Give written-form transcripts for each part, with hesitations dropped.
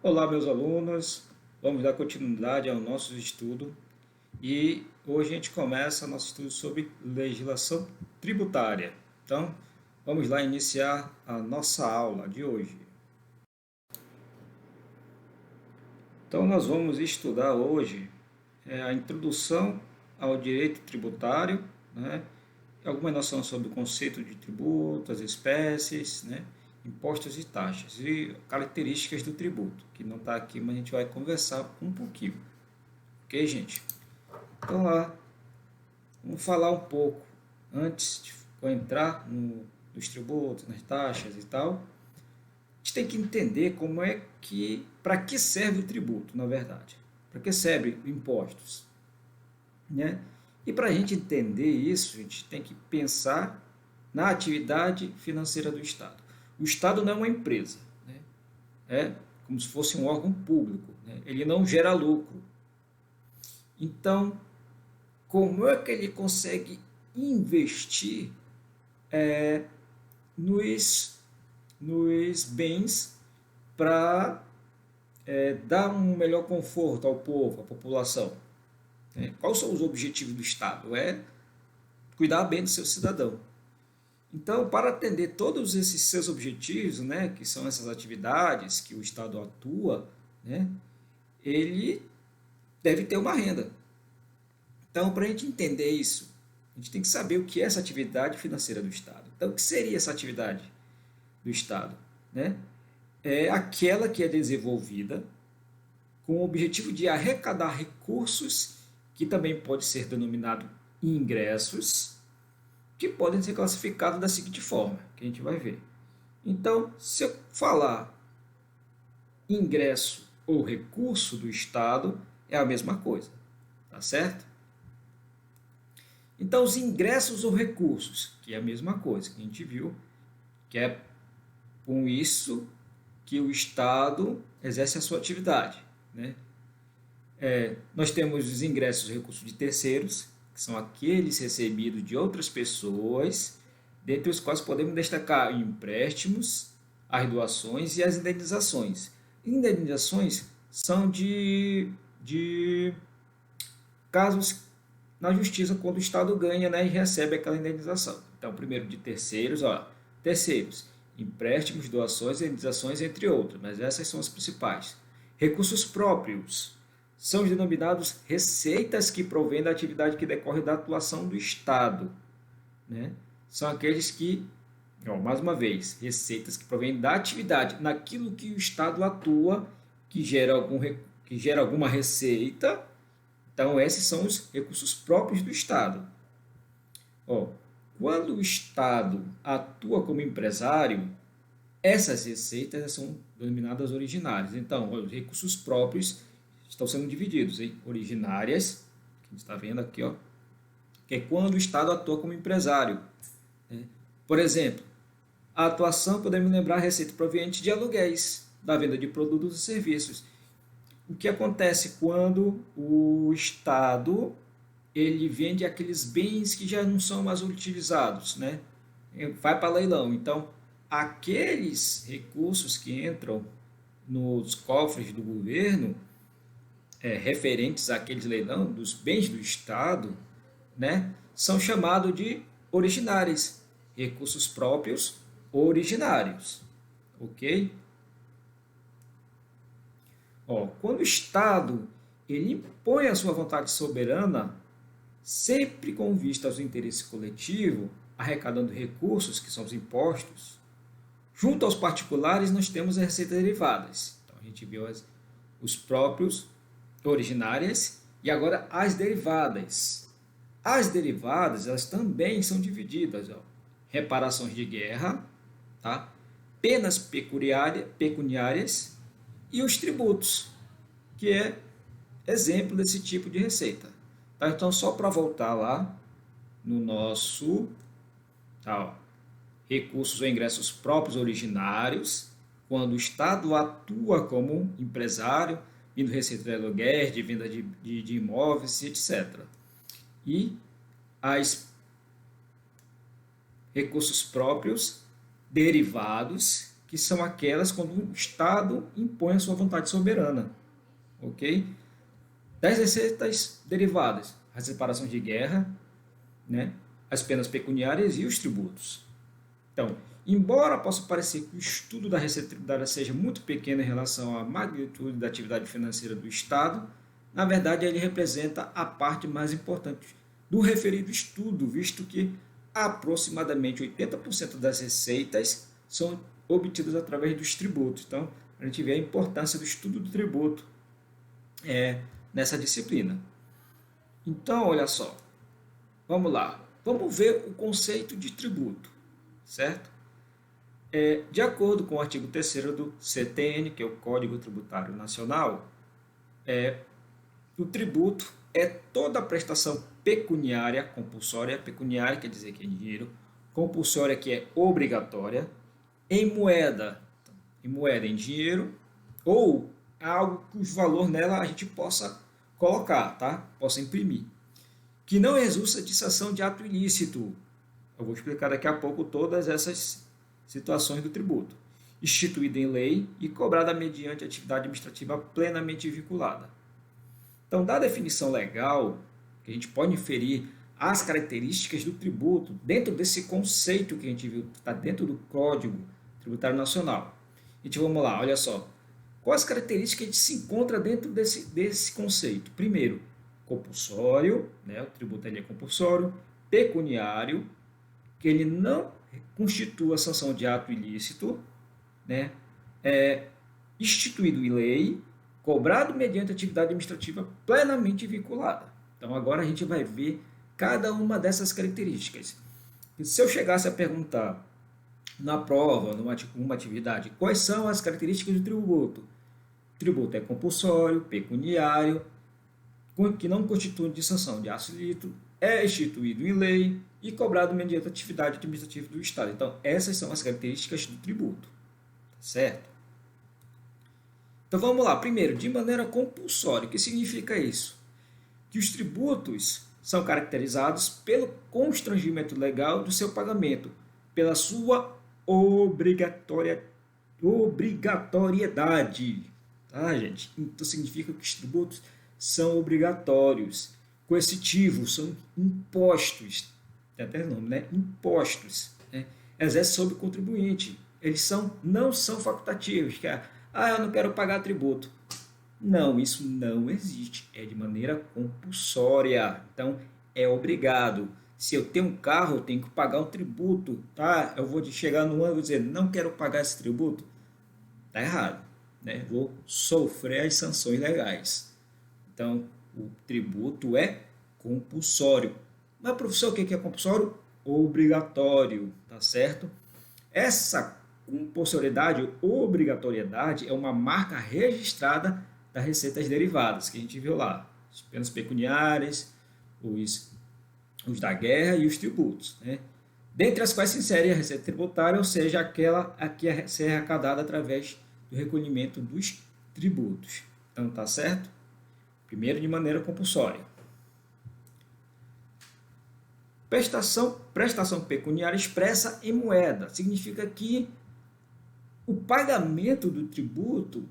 Olá, meus alunos. Vamos dar continuidade ao nosso estudo e hoje a gente começa nosso estudo sobre legislação tributária. Então, vamos lá iniciar a nossa aula de hoje. Então, nós vamos estudar hoje a introdução ao direito tributário, né? Alguma noção sobre o conceito de tributo, as espécies, né? Impostos e taxas e características do tributo, que não está aqui, mas a gente vai conversar um pouquinho. Ok, gente? Então lá, vamos falar um pouco, antes de entrar nos tributos, nas taxas e tal, a gente tem que entender como é que, para que serve o tributo, na verdade. Para que serve impostos, né? E para a gente entender isso, a gente tem que pensar na atividade financeira do Estado. O Estado não é uma empresa, né? É como se fosse um órgão público, né? Ele não gera lucro. Então, como é que ele consegue investir nos bens para dar um melhor conforto ao povo, à população? Quais são os objetivos do Estado? É cuidar bem do seu cidadão. Então, para atender todos esses seus objetivos, né, que são essas atividades que o Estado atua, né, ele deve ter uma renda. Então, para a gente entender isso, a gente tem que saber o que é essa atividade financeira do Estado. Então, o que seria essa atividade do Estado? Né? É aquela que é desenvolvida com o objetivo de arrecadar recursos, que também pode ser denominado ingressos, que podem ser classificados da seguinte forma, que a gente vai ver. Então, se eu falar ingresso ou recurso do Estado, é a mesma coisa, tá certo? Então, os ingressos ou recursos, que é a mesma coisa que a gente viu, que é com isso que o Estado exerce a sua atividade, né? Nós temos os ingressos e recursos de terceiros, que são aqueles recebidos de outras pessoas, dentre os quais podemos destacar empréstimos, as doações e as indenizações. Indenizações são de casos na justiça quando o Estado ganha, né, e recebe aquela indenização. Então, primeiro de terceiros, terceiros, empréstimos, doações, indenizações, entre outros, mas essas são as principais. Recursos próprios são os denominados receitas que provêm da atividade que decorre da atuação do Estado, né? São aqueles que, mais uma vez, receitas que provêm da atividade, naquilo que o Estado atua, que gera alguma receita. Então, esses são os recursos próprios do Estado. Quando o Estado atua como empresário, essas receitas são denominadas originárias. Então, os recursos próprios estão sendo divididos em originárias, que a gente está vendo aqui, que é quando o Estado atua como empresário. Por exemplo, a atuação, podemos lembrar, a receita proveniente de aluguéis, da venda de produtos e serviços. O que acontece quando o Estado ele vende aqueles bens que já não são mais utilizados, né? Vai para leilão. Então, aqueles recursos que entram nos cofres do governo, referentes àqueles leilão dos bens do Estado, né, são chamados de originários, recursos próprios originários, ok? Quando o Estado ele impõe a sua vontade soberana, sempre com vista ao interesse coletivo, arrecadando recursos, que são os impostos, junto aos particulares nós temos as receitas derivadas. Então, a gente viu os próprios originárias e agora as derivadas. As derivadas, elas também são divididas. Reparações de guerra, tá? Penas pecuniárias e os tributos, que é exemplo desse tipo de receita. Tá? Então, só para voltar lá no nosso recursos ou ingressos próprios originários, quando o Estado atua como empresário, vindo receita de aluguéis, de venda de imóveis, etc. E recursos próprios derivados, que que são aquelas quando o Estado impõe a sua vontade soberana, ok? Das receitas derivadas, as reparações de guerra, né? As penas pecuniárias e os tributos. Então, embora possa parecer que o estudo da receita tributária seja muito pequeno em relação à magnitude da atividade financeira do Estado, na verdade ele representa a parte mais importante do referido estudo, visto que aproximadamente 80% das receitas são obtidas através dos tributos. Então, a gente vê a importância do estudo do tributo nessa disciplina. Então, olha só, vamos lá, vamos ver o conceito de tributo, certo? De acordo com o artigo 3º do CTN, que é o Código Tributário Nacional, o tributo é toda a prestação pecuniária, compulsória, pecuniária quer dizer que é dinheiro, compulsória que é obrigatória, em moeda, em dinheiro, ou algo cujo valor nela a gente possa colocar, tá? Possa imprimir, que não resulta de sanção de ato ilícito. Eu vou explicar daqui a pouco todas essas situações do tributo, instituída em lei e cobrada mediante atividade administrativa plenamente vinculada. Então, da definição legal, que a gente pode inferir as características do tributo dentro desse conceito que a gente viu, está dentro do Código Tributário Nacional. Então, vamos lá, olha só. Quais características a gente se encontra dentro desse conceito? Primeiro, compulsório, né? O tributo ele é compulsório, pecuniário, que ele não constitua sanção de ato ilícito, né? Instituído em lei, cobrado mediante atividade administrativa plenamente vinculada. Então, agora a gente vai ver cada uma dessas características. E se eu chegasse a perguntar na prova, numa atividade, quais são as características do tributo? O tributo é compulsório, pecuniário, que não constitui de sanção de ato ilícito, é instituído em lei e cobrado mediante atividade administrativa do Estado. Então, essas são as características do tributo, certo? Então, vamos lá. Primeiro, de maneira compulsória. O que significa isso? Que os tributos são caracterizados pelo constrangimento legal do seu pagamento, pela sua obrigatoriedade. Tá, gente? Então, significa que os tributos são obrigatórios, coercitivos, são impostos. Tem até nome, né? Impostos. Né? Exerce sobre o contribuinte. Eles não são facultativos. Que eu não quero pagar tributo. Não, isso não existe. É de maneira compulsória. Então, é obrigado. Se eu tenho um carro, eu tenho que pagar um tributo. Tá? Eu vou chegar no ano e vou dizer, não quero pagar esse tributo. Tá errado. Né? Vou sofrer as sanções legais. Então, o tributo é compulsório. Mas, professor, o que é compulsório? Obrigatório, tá certo? Essa compulsoriedade ou obrigatoriedade é uma marca registrada das receitas derivadas, que a gente viu lá. As penas pecuniárias, os da guerra e os tributos. Né? Dentre as quais se insere a receita tributária, ou seja, aquela a que é ser arrecadada através do recolhimento dos tributos. Então, tá certo? Primeiro, de maneira compulsória. Prestação pecuniária expressa em moeda. Significa que o pagamento do tributo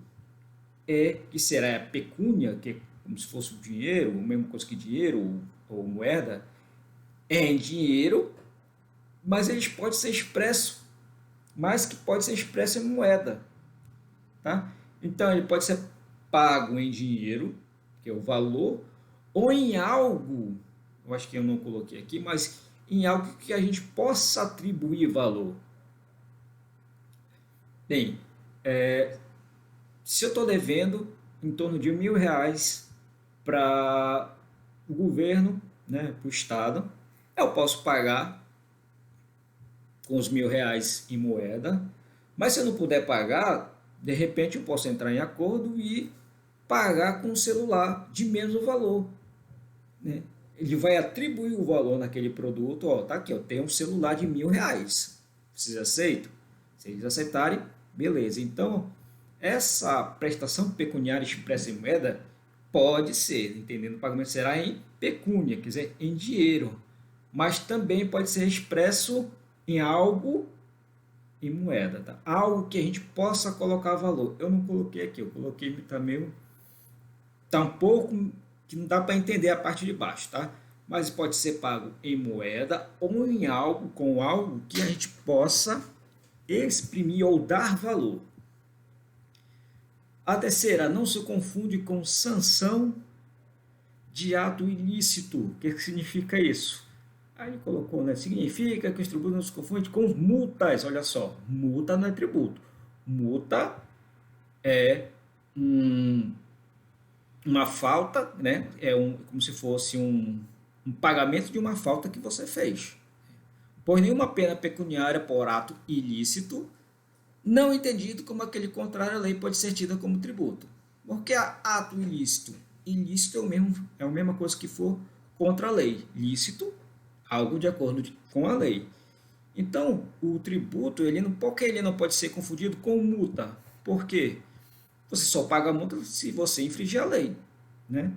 que será a pecúnia, que é como se fosse o dinheiro, o mesmo coisa que dinheiro ou moeda, é em dinheiro, mas eles podem ser expresso, mas que pode ser expresso em moeda. Tá? Então, ele pode ser pago em dinheiro, que é o valor, ou em algo, eu acho que eu não coloquei aqui, mas em algo que a gente possa atribuir valor. Bem, se eu estou devendo em torno de R$ 1.000 para o governo, né, para o Estado, eu posso pagar com os R$ 1.000 em moeda, mas se eu não puder pagar, de repente eu posso entrar em acordo e pagar com o celular de menos valor. Né? Ele vai atribuir o valor naquele produto, tá aqui, eu tenho um celular de R$ 1.000. Vocês aceitam? Se eles aceitarem, beleza. Então, essa prestação pecuniária expressa em moeda pode ser, entendendo, o pagamento será em pecúnia, quer dizer, em dinheiro, mas também pode ser expresso em algo em moeda, tá? Algo que a gente possa colocar valor. Eu não coloquei aqui, eu coloquei também, tá um pouco que não dá para entender a parte de baixo, tá? Mas pode ser pago em moeda ou em algo, com algo que a gente possa exprimir ou dar valor. A terceira, não se confunde com sanção de ato ilícito. O que significa isso? Aí ele colocou, né? Significa que os tributos não se confundem com multas. Olha só, multa não é tributo. Multa é uma falta, né? Como se fosse um pagamento de uma falta que você fez. Pois nenhuma pena pecuniária por ato ilícito, não entendido como aquele contrário à lei, pode ser tida como tributo. Porque ato ilícito, ilícito é a mesma coisa que for contra a lei. Lícito, algo de acordo com a lei. Então, o tributo, porque ele não pode ser confundido com multa. Por quê? Você só paga a multa se você infringir a lei, né?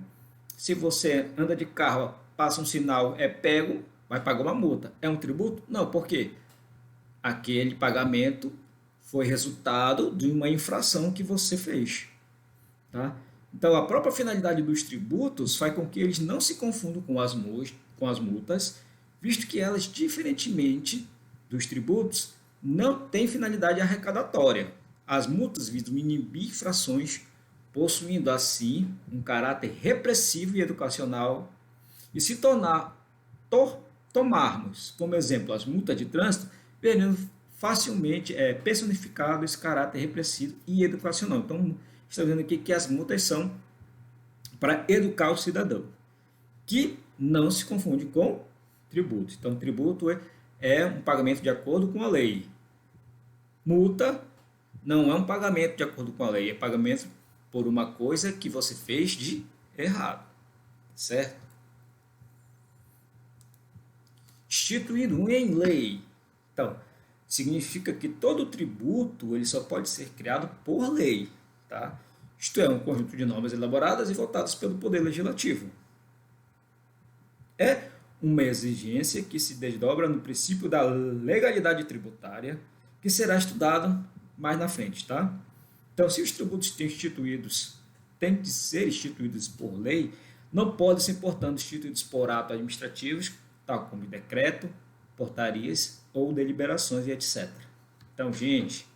Se você anda de carro, passa um sinal, é pego, vai pagar uma multa. É um tributo? Não, por quê? Aquele pagamento foi resultado de uma infração que você fez, tá? Então, a própria finalidade dos tributos faz com que eles não se confundam com as multas, visto que elas, diferentemente dos tributos, não têm finalidade arrecadatória. As multas visam inibir infrações, possuindo assim um caráter repressivo e educacional, e se tomarmos como exemplo as multas de trânsito, veremos facilmente personificado esse caráter repressivo e educacional. Então, está vendo aqui que as multas são para educar o cidadão, que não se confunde com tributo. Então, tributo é um pagamento de acordo com a lei. Multa não é um pagamento de acordo com a lei, é pagamento por uma coisa que você fez de errado, certo? Instituído em lei. Então, significa que todo tributo ele só pode ser criado por lei, tá? Isto é, um conjunto de normas elaboradas e votadas pelo Poder Legislativo. É uma exigência que se desdobra no princípio da legalidade tributária, que será estudado mais na frente, tá? Então, se os tributos têm que ser instituídos por lei, não podem ser, portanto, instituídos por atos administrativos, tal como decreto, portarias ou deliberações e etc. Então, gente,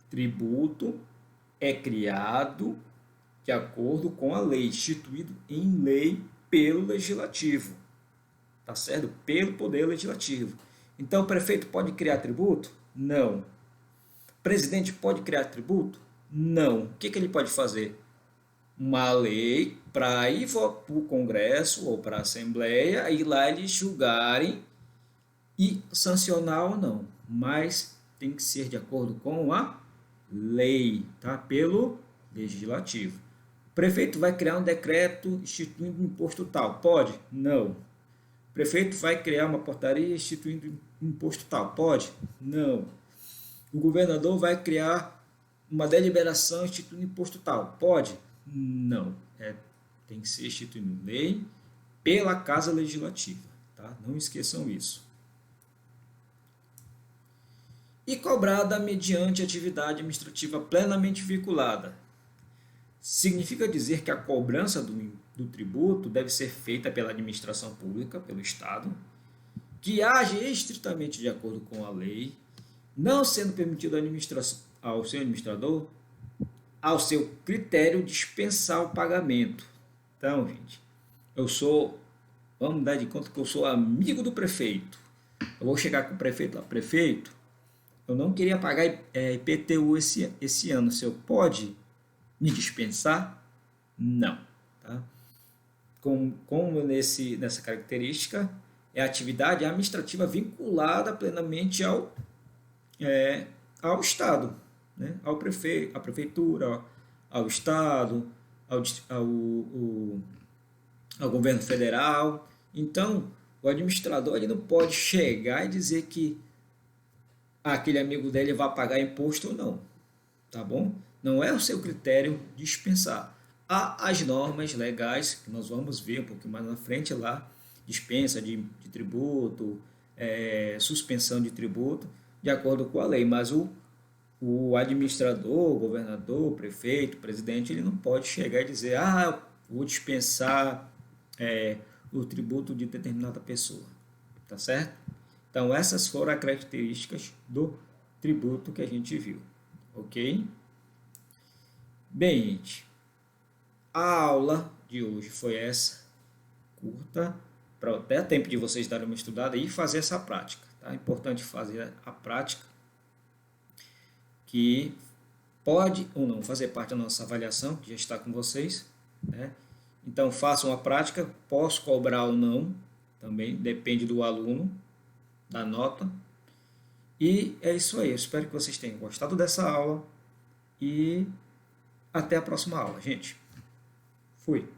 tributo é criado de acordo com a lei, instituído em lei pelo legislativo, tá certo? Pelo poder legislativo. Então, o prefeito pode criar tributo? Não. O presidente pode criar tributo? Não. O que ele pode fazer? Uma lei para ir para o Congresso ou para a Assembleia, e lá eles julgarem e sancionar ou não. Mas tem que ser de acordo com a lei, tá? Pelo legislativo. O prefeito vai criar um decreto instituindo um imposto tal. Pode? Não. O prefeito vai criar uma portaria instituindo um imposto tal. Pode? Não. O governador vai criar uma deliberação instituindo imposto tal. Pode? Não. Tem que ser instituído lei pela Casa Legislativa. Tá? Não esqueçam isso. E cobrada mediante atividade administrativa plenamente vinculada. Significa dizer que a cobrança do tributo deve ser feita pela administração pública, pelo Estado, que age estritamente de acordo com a lei, não sendo permitido ao seu administrador, ao seu critério, dispensar o pagamento. Então, gente, vamos dar de conta que eu sou amigo do prefeito. Eu vou chegar com o prefeito lá, prefeito, eu não queria pagar IPTU esse ano, o senhor pode me dispensar? Não. Tá? Como nessa característica, é a atividade administrativa vinculada plenamente ao Estado, né? Ao prefeito, à prefeitura, ao Estado, ao governo federal. Então, o administrador ele não pode chegar e dizer que aquele amigo dele vai pagar imposto ou não, tá bom? Não é o seu critério dispensar. Há as normas legais, que nós vamos ver um pouquinho mais na frente lá, dispensa de tributo, suspensão de tributo, de acordo com a lei, mas o administrador, o governador, o prefeito, o presidente, ele não pode chegar e dizer, ah, eu vou dispensar o tributo de determinada pessoa, tá certo? Então, essas foram as características do tributo que a gente viu, ok? Bem, gente, a aula de hoje foi essa, curta, para até tempo de vocês darem uma estudada e fazer essa prática, tá? É importante fazer a prática, que pode ou não fazer parte da nossa avaliação, que já está com vocês, né? Então, façam a prática, posso cobrar ou não, também depende do aluno, da nota. E é isso aí, eu espero que vocês tenham gostado dessa aula e até a próxima aula, gente. Fui!